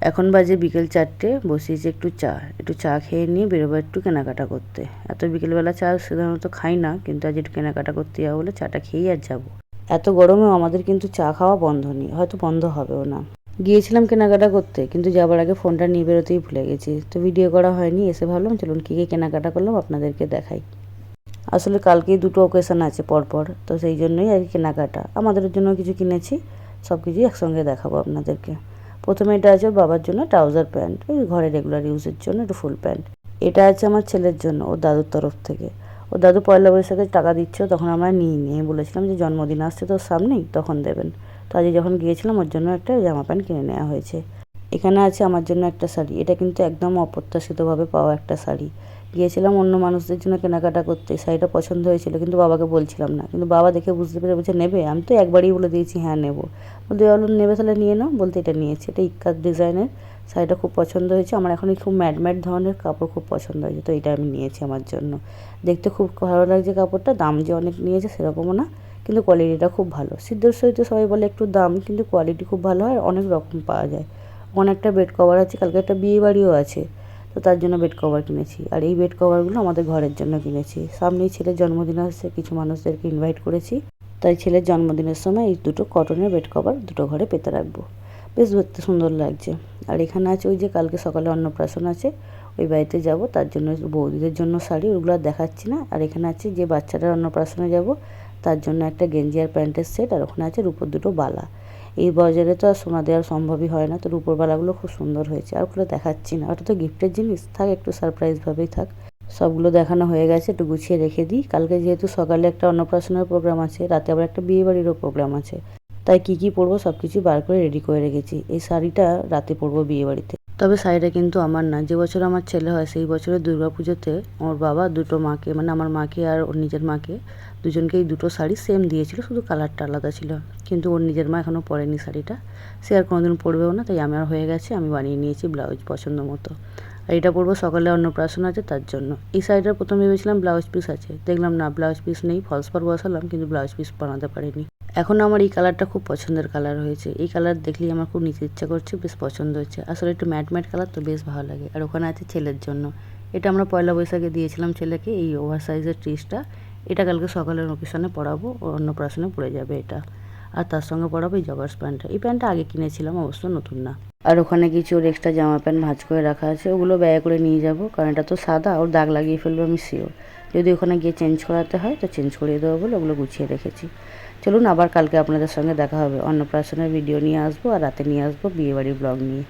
এখন বাজে বিকেল 4টে, বসিয়েছি একটু চা খেয়ে নিয়ে বেরোবো একটু কেনাকাটা করতে। এত বিকেলবেলা চা সাধারণত খাই না, কিন্তু আজ একটু কেনাকাটা করতে যাবো বলে চাটা খেয়েই আর যাবো। এত গরমেও আমাদের কিন্তু চা খাওয়া বন্ধ নেই, হয়তো বন্ধ হবেও না। গিয়েছিলাম কেনাকাটা করতে, কিন্তু যাবার আগে ফোনটা নিয়ে বেরোতেই ভুলে গেছি, তো ভিডিও করা হয়নি। এসে ভাবলাম চলুন কী কী কেনাকাটা করলাম আপনাদেরকে দেখাই। আসলে কালকেই দুটো ওকেশন আছে পরপর, তো সেই জন্যই আর কি কেনাকাটা। আমাদের জন্য কিছু কিনেছি, সব কিছুই একসঙ্গে দেখাবো আপনাদেরকে। প্রথমে এটা আছে বাবার জন্য ট্রাউজার প্যান্ট, ওই ঘরে রেগুলার ইউজের জন্য একটু ফুল প্যান্ট। এটা আছে আমার ছেলের জন্য ওর দাদুর তরফ থেকে। ওর দাদু পয়লা বৈশাখে টাকা দিচ্ছিল, তখন আমরা নিইনি। আমি বলেছিলাম যে জন্মদিন আসছে তো সামনেই, তখন দেবেন। তো আজকে যখন গিয়েছিলাম ওর জন্য একটা জামা প্যান্ট কিনে নেওয়া হয়েছে। এখানে আছে আমার জন্য একটা শাড়ি, এটা কিন্তু একদম অপ্রত্যাশিতভাবে পাওয়া একটা শাড়ি। গিয়েছিলাম অন্য মানুষদের জন্য কেনাকাটা করতে, শাড়িটা পছন্দ হয়েছিল, কিন্তু বাবাকে বলছিলাম না। কিন্তু বাবা দেখে বুঝতে পেরে বলছে নেবে। আমি তো একবারই বলে দিয়েছি হ্যাঁ নেবো। বলতে বললো নেবে তাহলে নিয়ে নাও, বলতে এটা নিয়েছি। এটা ইক্কাত ডিজাইনের শাড়িটা খুব পছন্দ হয়েছে আমার। এখন খুব ম্যাট ম্যাট ধরনের কাপড় খুব পছন্দ হয়েছে, তো এটা আমি নিয়েছি আমার জন্য। দেখতে খুব ভালো লাগছে কাপড়টা, দাম যে অনেক নিয়েছে সেরকমও না, কিন্তু কোয়ালিটিটা খুব ভালো। সিদ্ধর সহিত সবাই বলে একটু দাম, কিন্তু কোয়ালিটি খুব ভালো হয়, অনেক রকম পাওয়া যায়। ওখানে একটা বেড কভার আছে, কালকে একটা বিয়ে বাড়িও আছে, তো তার জন্য বেড কভার কিনেছি। আর এই বেড কভারগুলো আমাদের ঘরের জন্য কিনেছি। সামনেই ছেলের জন্মদিন আসছে, কিছু মানুষদেরকে ইনভাইট করেছি, তাই ছেলের জন্মদিনের সময় এই দুটো কটনের বেড কভার দুটো ঘরে পেতে রাখবো। বেশ দেখতে সুন্দর লাগছে। আর এখানে আছে ওই যে কালকে সকালে অন্নপ্রাশন আছে, ওই বাড়িতে যাব, তার জন্য বৌদিদের জন্য শাড়ি, ওগুলো আর দেখাচ্ছি না। আর এখানে আছে যে বাচ্চাটার অন্নপ্রাশনে যাব, তার জন্য একটা গেঞ্জি আর প্যান্টের সেট। আর ওখানে আছে রূপোর দুটো বালা। এই বাজারে তো আর সোনা দেওয়ার সম্ভবই হয় না, তো রূপোর বালাগুলো খুব সুন্দর হয়েছে। আর ওগুলো দেখাচ্ছি না, ওটা তো গিফটের জিনিস, থাক একটু সারপ্রাইজভাবেই থাক। সবগুলো দেখানো হয়ে গেছে, একটু গুছিয়ে রেখে দিই। কালকে যেহেতু সকালে একটা অন্নপ্রাশনের প্রোগ্রাম আছে, রাতে আবার একটা বিয়ে বাড়িরও প্রোগ্রাম আছে, তাই কী কী পরবো সব কিছু বার করে রেডি করে রেখেছি। এই শাড়িটা রাতে পরবো বিয়ে বাড়িতে। তবে শাড়িটা কিন্তু আমার না, যে বছর আমার ছেলে হয় সেই বছরে দুর্গাপুজোতে ওর বাবা দুটো মাকে, মানে আমার মাকে আর ওর নিজের মাকে দুজনকেই দুটো শাড়ি সেম দিয়েছিল, শুধু কালারটা আলাদা ছিল। কিন্তু ওর নিজের মা এখনও পরেনি শাড়িটা, সে আর কোনোদিন পরবেও না, তাই আমার হয়ে গেছে, আমি বানিয়ে নিয়েছি ব্লাউজ পছন্দ মতো। আর এটা পরবো সকালে অন্নপ্রাশন আছে তার জন্য। এই শাড়িটার প্রথম ভেবেছিলাম ব্লাউজ পিস আছে, দেখলাম না ব্লাউজ পিস নেই, ফলস পাড় বসালাম কিন্তু ব্লাউজ পিস বানাতে পারিনি। এখন আমার এই কালারটা খুব পছন্দের কালার হয়েছে, এই কালার দেখলেই আমার খুব নিতে ইচ্ছা করছে, বেশ পছন্দ হচ্ছে। আসলে একটু ম্যাট ম্যাট কালার তো বেশ ভালো লাগে। আর ওখানে আছে ছেলের জন্য, এটা আমরা পয়লা বৈশাখে দিয়েছিলাম ছেলেকে, এই ওভার সাইজের ট্রিসটা। এটা কালকে সকালের ওকেশনে পরাবো, অন্নপ্রাশনে পরে যাবে এটা। আর তার সঙ্গে পরাবো এই জগার্স প্যান্টটা। এই প্যান্টটা আগে কিনেছিলাম, অবশ্য নতুন না। আর ওখানে কিছু ওর এক্সট্রা জামা প্যান্ট ভাঁজ করে রাখা আছে, ওগুলো ব্যাগে করে নিয়ে যাব, কারণ এটা তো সাদা, ওর দাগ লাগিয়ে ফেলবে আমি শিওর। যদি ওখানে গিয়ে চেঞ্জ করাতে হয় তো চেঞ্জ করিয়ে দেবো বলে ওগুলো গুছিয়ে রেখেছি। চলুন আবার কালকে আপনাদের সঙ্গে দেখা হবে, অন্নপ্রাশনের ভিডিও নিয়ে আসবো, আর রাতে নিয়ে আসবো বিয়েবাড়ির ব্লগ নিয়ে।